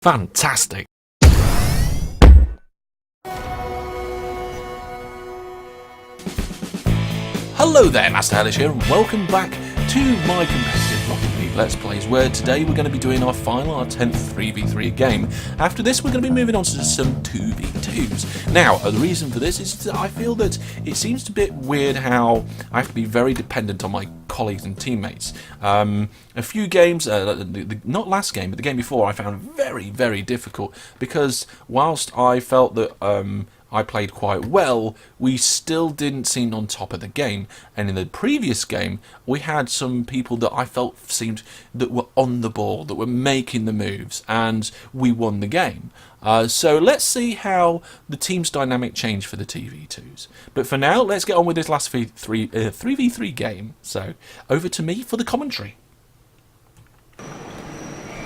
Fantastic. Hello there, Master Hellish here, and welcome back to my competitive Rocket League Let's Plays, where today we're going to be doing our 10th 3v3 game. After this, we're going to be moving on to some 2v2s. Now, the reason for this is that I feel that it seems a bit weird how I have to be very dependent on my colleagues and teammates. A few games, not last game, but the game before, I found very, very difficult, because whilst I felt that I played quite well, we still didn't seem on top of the game. And in the previous game, we had some people that I felt seemed that were on the ball, that were making the moves, and we won the game. So let's see how the team's dynamic changed for the TV2s. But for now, let's get on with this last 3v3 game. So over to me for the commentary.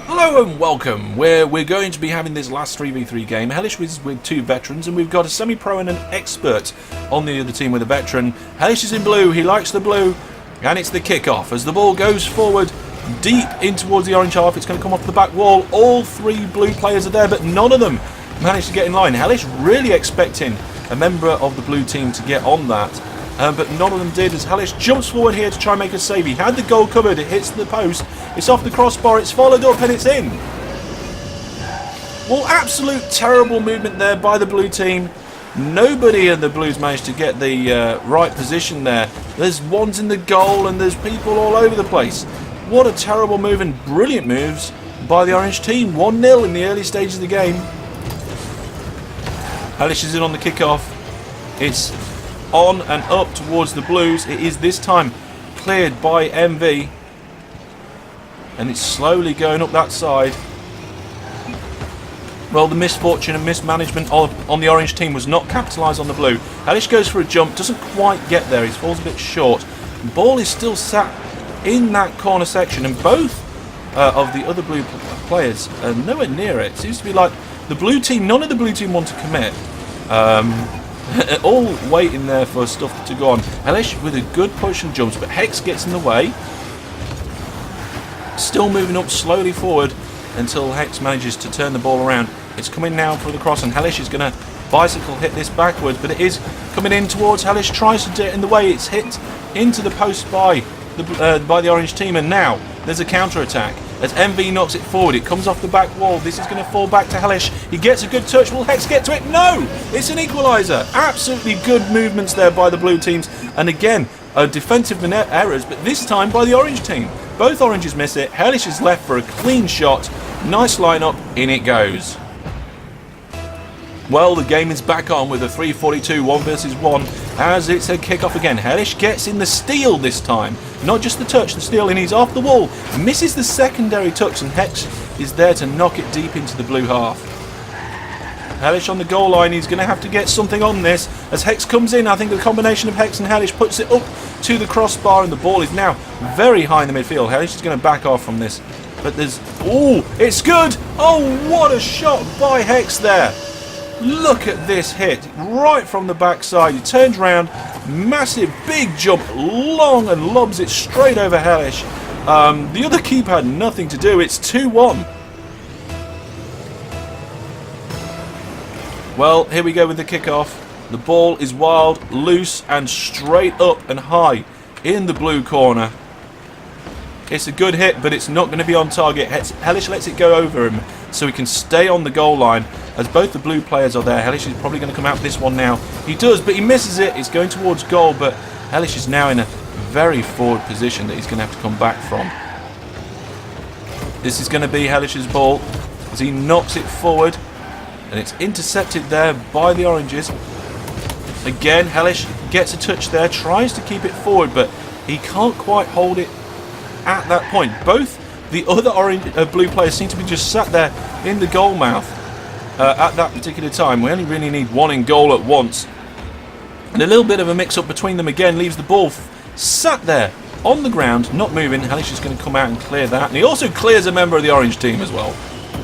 Hello and welcome, where we're going to be having this last 3v3 game. Hellish is with two veterans, and we've got a semi-pro and an expert on the other team with a veteran. Hellish is in blue, he likes the blue, and it's the kick-off. As the ball goes forward, deep in towards the orange half, it's going to come off the back wall. All three blue players are there, but none of them managed to get in line. Hellish really expecting a member of the blue team to get on that. But none of them did, as Hellish jumps forward here to try and make a save. He had the goal covered, it hits the post, it's off the crossbar, it's followed up and it's in. Well, absolute terrible movement there by the blue team. Nobody in the Blues managed to get the right position there. There's ones in the goal and there's people all over the place. What a terrible move, and brilliant moves by the orange team. 1-0 in the early stages of the game. Hellish is in on the kickoff. It's on and up towards the Blues. It is this time cleared by MV, and it's slowly going up that side. Well, the misfortune and mismanagement on the orange team was not capitalised on the blue. Hellish goes for a jump, doesn't quite get there, he falls a bit short. The ball is still sat in that corner section, and both of the other blue players are nowhere near it. It seems to be like the blue team, none of the blue team want to commit. All waiting there for stuff to go on. Hellish with a good push and jumps, but Hex gets in the way. Still moving up slowly forward until Hex manages to turn the ball around. It's coming now for the cross, and Hellish is going to bicycle hit this backwards, but it is coming in towards Hellish, tries to do it in the way. It's hit into the post by the orange team, and now there's a counter attack. As MV knocks it forward, it comes off the back wall. This is going to fall back to Hellish. He gets a good touch. Will Hex get to it? No! It's an equaliser. Absolutely good movements there by the blue teams. And again, defensive errors, but this time by the orange team. Both oranges miss it. Hellish is left for a clean shot. Nice lineup. In it goes. Well, the game is back on with a 3-42, 1 versus 1, as it's a kick-off again. Hellish gets in the steal this time. Not just the touch, the steal, and he's off the wall. Misses the secondary touch, and Hex is there to knock it deep into the blue half. Hellish on the goal line. He's going to have to get something on this. As Hex comes in, I think the combination of Hex and Hellish puts it up to the crossbar, and the ball is now very high in the midfield. Hellish is going to back off from this. But there's... oh, it's good! Oh, what a shot by Hex there! Look at this hit, right from the backside. He turns round, massive big jump, long, and lobs it straight over Hellish. The other keeper had nothing to do. It's 2-1. Well, here we go with the kickoff. The ball is wild, loose, and straight up and high in the blue corner. It's a good hit, but it's not going to be on target. Hellish lets it go over him so he can stay on the goal line. As both the blue players are there, Hellish is probably going to come out this one now. He does, but he misses it. It's going towards goal, but Hellish is now in a very forward position that he's going to have to come back from. This is going to be Hellish's ball as he knocks it forward, and it's intercepted there by the oranges. Again, Hellish gets a touch there, tries to keep it forward, but he can't quite hold it at that point. Both the other blue players seem to be just sat there in the goal mouth at that particular time. We only really need one in goal at once, and a little bit of a mix-up between them again leaves the ball sat there on the ground, not moving. Hellish is going to come out and clear that, and he also clears a member of the orange team as well.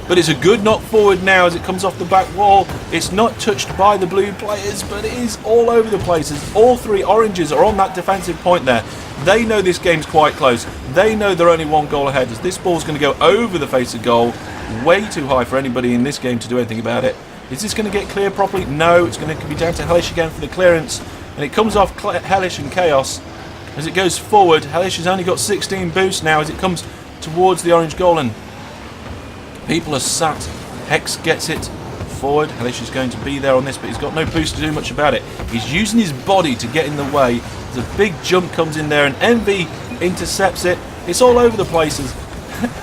But it's a good knock forward now as it comes off the back wall. It's not touched by the blue players, but it is all over the place as all three oranges are on that defensive point there. They know this game's quite close. They know they're only one goal ahead, as this ball's going to go over the face of goal. way too high for anybody in this game to do anything about it. Is this going to get cleared properly? No, it's going to be down to Hellish again for the clearance. And it comes off Hellish and Chaos. As it goes forward, Hellish has only got 16 boosts now as it comes towards the orange goal. And people are sat. Hex gets it forward. Hellish is going to be there on this, but he's got no boost to do much about it. He's using his body to get in the way. There's a big jump comes in there and Envy intercepts it. It's all over the places.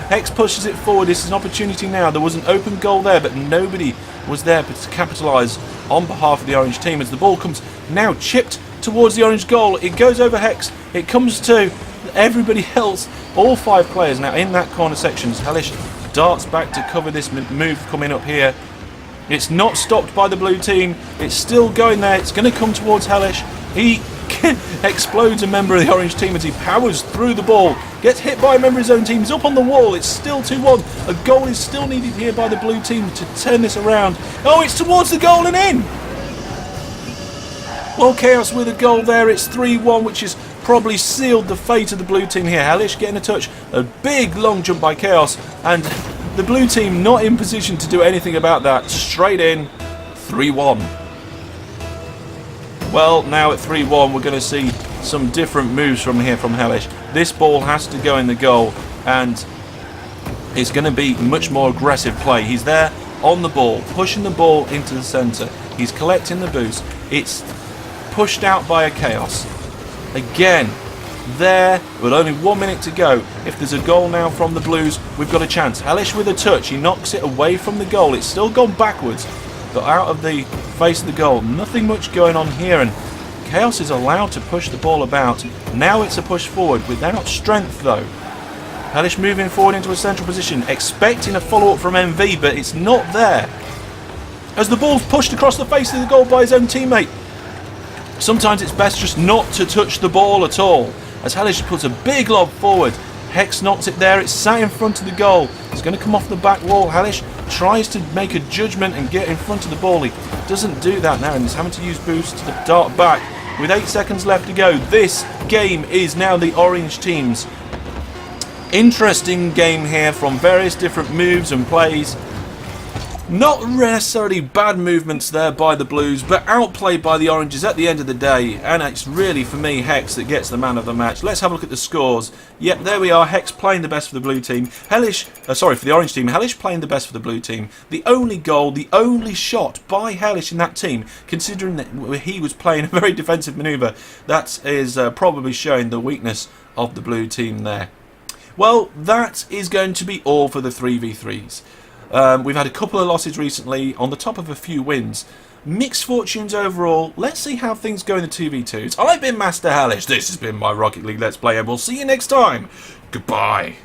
Hex pushes it forward. This is an opportunity now. There was an open goal there, but nobody was there to capitalise on behalf of the orange team as the ball comes now chipped towards the orange goal. It goes over Hex. It comes to everybody else. All 5 players now in that corner section. Hellish darts back to cover this move coming up here. It's not stopped by the blue team. It's still going there. It's going to come towards Hellish. He explodes a member of the orange team as he powers through the ball. Gets hit by a member of his own team. He's up on the wall. It's still 2-1. A goal is still needed here by the blue team to turn this around. Oh, it's towards the goal and in. Well, Chaos with a goal there. It's 3-1, which has probably sealed the fate of the blue team here. Hellish getting a touch. A big long jump by Chaos. And the blue team not in position to do anything about that. Straight in. 3-1. Well, now at 3-1, we're going to see some different moves from here from Hellish. This ball has to go in the goal, and it's going to be much more aggressive play. He's there on the ball, pushing the ball into the centre. He's collecting the boost. It's pushed out by a Chaos. Again, there, with only 1 minute to go. If there's a goal now from the Blues, we've got a chance. Hellish with a touch. He knocks it away from the goal. It's still gone backwards, but out of the face of the goal. Nothing much going on here, and Chaos is allowed to push the ball about. Now it's a push forward without strength though. Hellish moving forward into a central position, expecting a follow-up from MV, but it's not there. As the ball's pushed across the face of the goal by his own teammate. Sometimes it's best just not to touch the ball at all. As Hellish puts a big lob forward. Hex knocks it there. It's sat in front of the goal. It's going to come off the back wall. Hellish tries to make a judgment and get in front of the ball. He doesn't do that now, and he's having to use boost to dart back. With 8 seconds left to go, this game is now the orange team's. Interesting game here from various different moves and plays. Not necessarily bad movements there by the Blues, but outplayed by the Oranges at the end of the day. And it's really, for me, Hex that gets the man of the match. Let's have a look at the scores. Yep, there we are. Hex playing the best for the blue team. Hellish, for the orange team. Hellish playing the best for the blue team. The only goal, the only shot by Hellish in that team, considering that he was playing a very defensive manoeuvre, that is probably showing the weakness of the blue team there. Well, that is going to be all for the 3v3s. We've had a couple of losses recently on the top of a few wins. Mixed fortunes overall. Let's see how things go in the 2v2s. I've been Master Hellish. This has been my Rocket League Let's Play, and we'll see you next time. Goodbye.